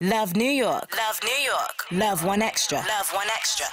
Love New York. Love New York. Love One Extra. Love One Extra.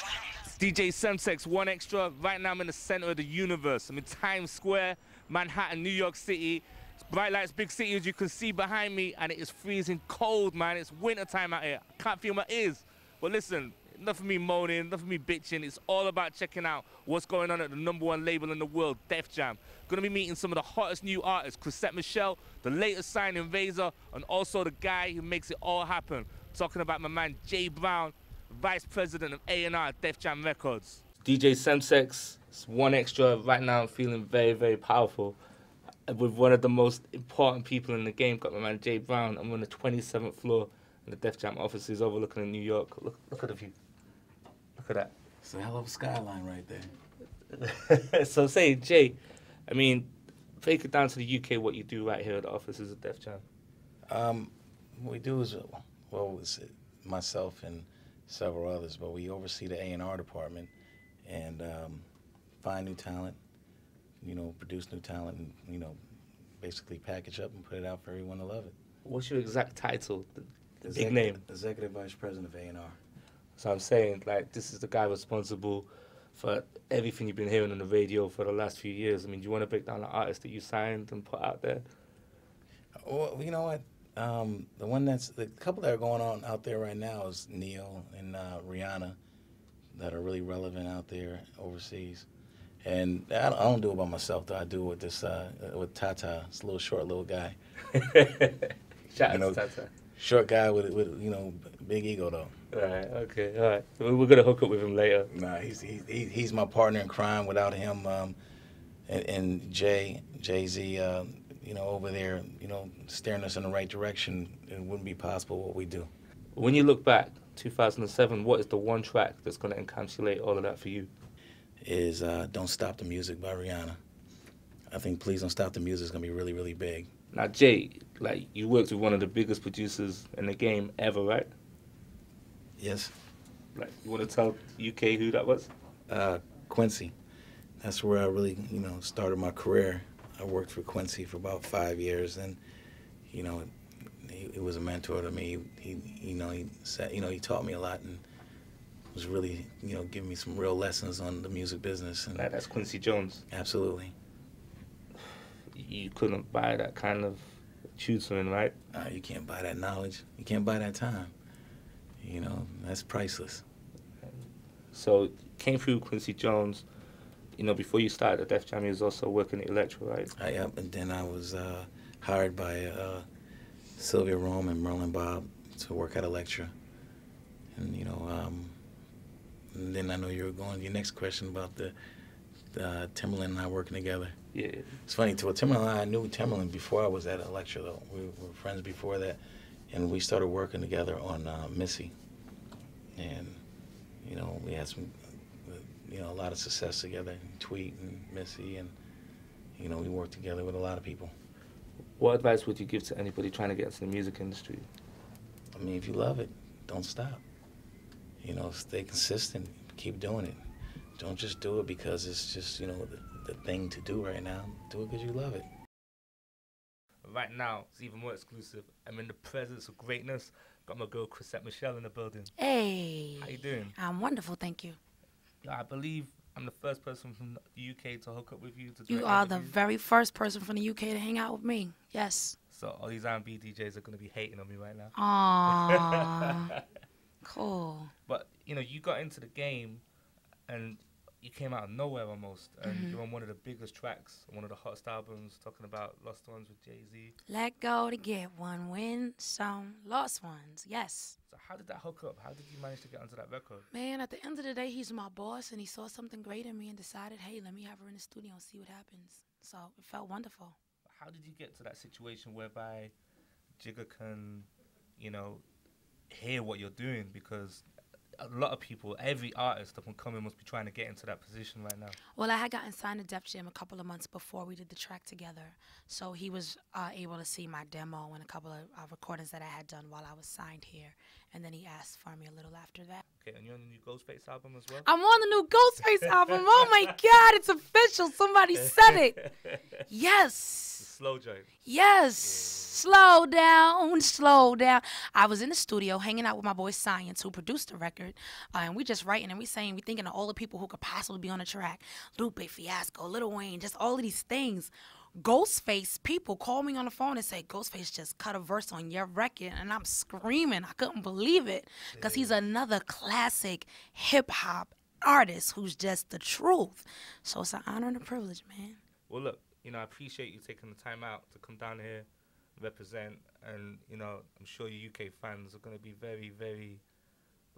It's DJ Semtex, One Extra. Right now I'm in the center of the universe. I'm in Times Square, Manhattan, New York City. It's bright lights, big city as you can see behind me, and it is freezing cold, man. It's winter time out here. I can't feel my ears. But listen, enough of me moaning, enough of me bitching. It's all about checking out what's going on at the #1 label in the world, Def Jam. Gonna be meeting some of the hottest new artists, Chrisette Michelle, the latest signing, Razor, and also the guy who makes it all happen. Talking about my man Jay Brown, Vice President of A&R Def Jam Records. DJ Semtex, it's One Extra. Right now I'm feeling very, very powerful. With one of the most important people in the game, got my man Jay Brown. I'm on the 27th floor in the Def Jam offices overlooking in New York. Look at the view. Look at that. It's a hell of a skyline right there. So say, Jay, I mean, take it down to the UK, what you do right here at the offices of Def Jam. What we do is, well, it's myself and several others, but we oversee the A&R department and find new talent, produce new talent, and, basically package up and put it out for everyone to love it. What's your exact title, the big name? Executive Vice President of A&R. So I'm saying, like, this is the guy responsible for everything you've been hearing on the radio for the last few years. I mean, do you want to break down the artists that you signed and put out there? Well, you know what? The couple that are going on out there right now is Neil and Rihanna that are really relevant out there overseas. And I don't do it by myself, though. I do it with this, with Tata. It's a little short little guy. Shout out to Tata. Short guy with big ego, though. All right, okay, all right. We're going to hook up with him later. Nah, he's my partner in crime. Without him and Jay-Z, over there, steering us in the right direction, it wouldn't be possible what we do. When you look back, 2007, what is the one track that's going to encapsulate all of that for you? Is Don't Stop the Music by Rihanna. I think Please Don't Stop the Music is going to be really, really big. Now, Jay, like, you worked with one of the biggest producers in the game ever, right? Yes. Like, you want to tell UK who that was? Quincy. That's where I really, started my career. I worked for Quincy for about 5 years, and, he was a mentor to me. He said, he taught me a lot and was really, giving me some real lessons on the music business. And that's Quincy Jones. Absolutely. You couldn't buy that kind of tutoring, right? You can't buy that knowledge. You can't buy that time. That's priceless. So, came through Quincy Jones. Before you started at Def Jam, you was also working at Elektra, right? Yep, and then I was hired by Sylvia Rome and Merlin Bob to work at Elektra. And, and then I know you were going to your next question about the Timberland and I working together. Yeah. It's funny, too. Timberland and I knew Timberland before I was at Elektra, though. We were friends before that. And we started working together on Missy. And, we had some, a lot of success together. Tweet and Missy, and, we worked together with a lot of people. What advice would you give to anybody trying to get into the music industry? I mean, if you love it, don't stop. Stay consistent. Keep doing it. Don't just do it because it's just, the thing to do right now. Do it because you love it. Right now, it's even more exclusive. I'm in the presence of greatness. Got my girl Chrisette Michelle in the building. Hey. How you doing? I'm wonderful, thank you. I believe I'm the first person from the UK to hook up with you. You are the very first person from the UK to hang out with me. Yes. So all these R&B DJs are going to be hating on me right now. Aww. Cool. But, you got into the game and you came out of nowhere almost. And you're on one of the biggest tracks, one of the hottest albums, talking about Lost Ones with Jay-Z. Let go to get one, win some, lost ones. Yes. So how did that hook up? How did you manage to get onto that record? Man, at the end of the day, he's my boss, and he saw something great in me and decided, hey, let me have her in the studio and see what happens. So it felt wonderful. How did you get to that situation whereby Jigga can, hear what you're doing? Because a lot of people, every artist up and coming must be trying to get into that position right now. Well, I had gotten signed to Def Jam a couple of months before we did the track together. So he was able to see my demo and a couple of recordings that I had done while I was signed here. And then he asked for me a little after that. Okay, and you're on the new Ghostface album as well? I'm on the new Ghostface album. Oh, my God. It's official. Somebody said it. Yes. The slow joint. Yes. Slow down, slow down. I was in the studio hanging out with my boy Science, who produced the record, and we just writing and we thinking of all the people who could possibly be on the track. Lupe, Fiasco, Lil Wayne, just all of these things. Ghostface people call me on the phone and say, Ghostface just cut a verse on your record, and I'm screaming. I couldn't believe it because he's another classic hip-hop artist who's just the truth. So it's an honor and a privilege, man. Well, look, you know, I appreciate you taking the time out to come down here, represent, and, you know, I'm sure your UK fans are going to be very, very,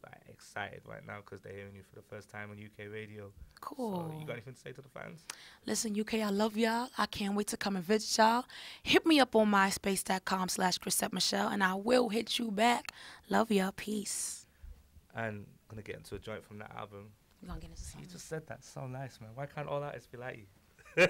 like, excited right now because they're hearing you for the first time on UK radio. Cool. So you got anything to say to the fans? Listen, UK, I love y'all. I can't wait to come and visit y'all. Hit me up on myspace.com/ChrisetteMichelle, and I will hit you back. Love y'all. Peace. And I'm going to get into a joint from that album. We're going to get into something. You just said that so nice, man. Why can't all artists be like you?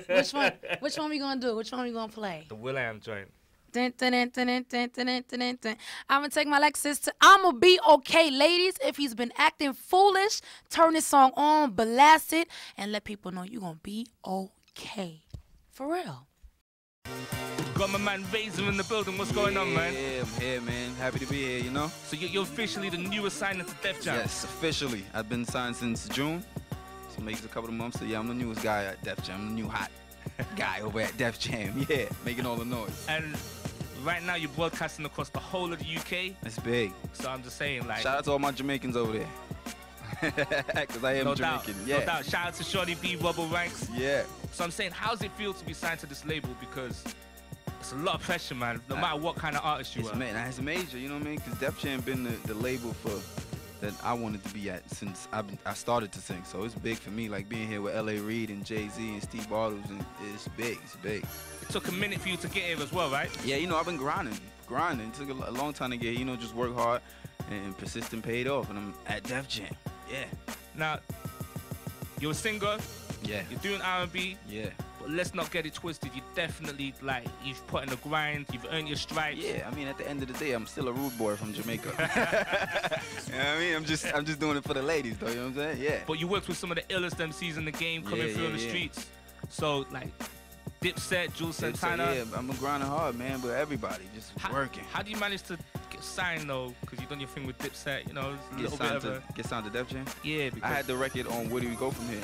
Which one? Which one we going to do? Which one we going to play? The Will.i.am joint. Dun, dun, dun, dun, dun, dun, dun, dun, dun. I'm going to take my Lexus to I'ma Be Okay. Ladies, if he's been acting foolish, turn this song on, blast it, and let people know you're going to be okay. For real. Got my man Razor in the building. What's going on, man? Yeah, I'm here, man. Happy to be here, you know? So you're officially the newest signing to Def Jam? Yes, officially. I've been signed since June, so makes a couple of months. So yeah, I'm the newest guy at Def Jam. I'm the new hot guy over at Def Jam. Yeah, making all the noise. And right now you're broadcasting across the whole of the UK. It's big. So I'm just saying, like... Shout out to all my Jamaicans over there. Because I am no Jamaican. Doubt, yeah. No doubt. Shout out to Shorty B, Rubble Ranks. Yeah. So I'm saying, how does it feel to be signed to this label? Because it's a lot of pressure, man, no matter what kind of artist you are. It's major, you know what I mean? Because Def Jam been the label for that I wanted to be at since I started to sing. So it's big for me, like being here with L.A. Reid and Jay-Z and Steve Bartles, and it's big, it's big. It took a minute for you to get here as well, right? Yeah, you know, I've been grinding. It took a long time to get here, you know, just work hard and persistent paid off, and I'm at Def Jam, yeah. Now, you're a singer, yeah. You're doing R&B, yeah. But let's not get it twisted. You definitely, like, you've put in the grind, you've earned your stripes. Yeah, I mean, at the end of the day, I'm still a rude boy from Jamaica. You know what I mean? I'm just doing it for the ladies, though, you know what I'm saying? Yeah. But you worked with some of the illest MCs in the game coming through on the streets. So, like, Dipset, Jules Santana. Yeah, I'm grinding hard, man, but everybody just working. How do you manage to get signed, though? Because you've done your thing with Dipset, you know, a little bit of a... Get signed to Def Jam? Yeah, because... I had the record on Where Do We Go From Here?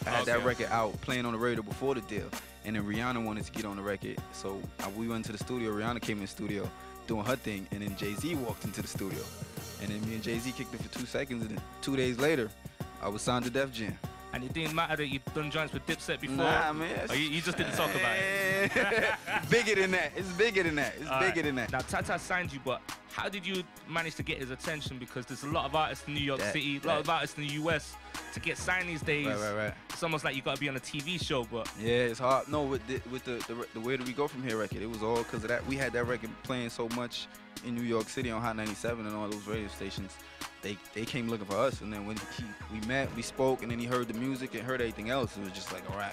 I had that record out, playing on the radio before the deal. And then Rihanna wanted to get on the record. So we went to the studio. Rihanna came in the studio doing her thing. And then Jay-Z walked into the studio. And then me and Jay-Z kicked it for 2 seconds. And then 2 days later, I was signed to Def Jam. And it didn't matter that you'd done joints with Dipset before? Nah, man. Oh, you just didn't talk about it? Bigger than that. It's bigger than that. It's bigger than that. Now, Tata signed you, but how did you manage to get his attention? Because there's a lot of artists in New York City, a lot of artists in the US. To get signed these days, right. It's almost like you got to be on a TV show, but... Yeah, it's hard. No, with the Where Do We Go From Here record, it was all because of that. We had that record playing so much in New York City on Hot 97 and all those radio stations. They came looking for us, and then when we met, we spoke, and then he heard the music and heard everything else. It was just like, all right,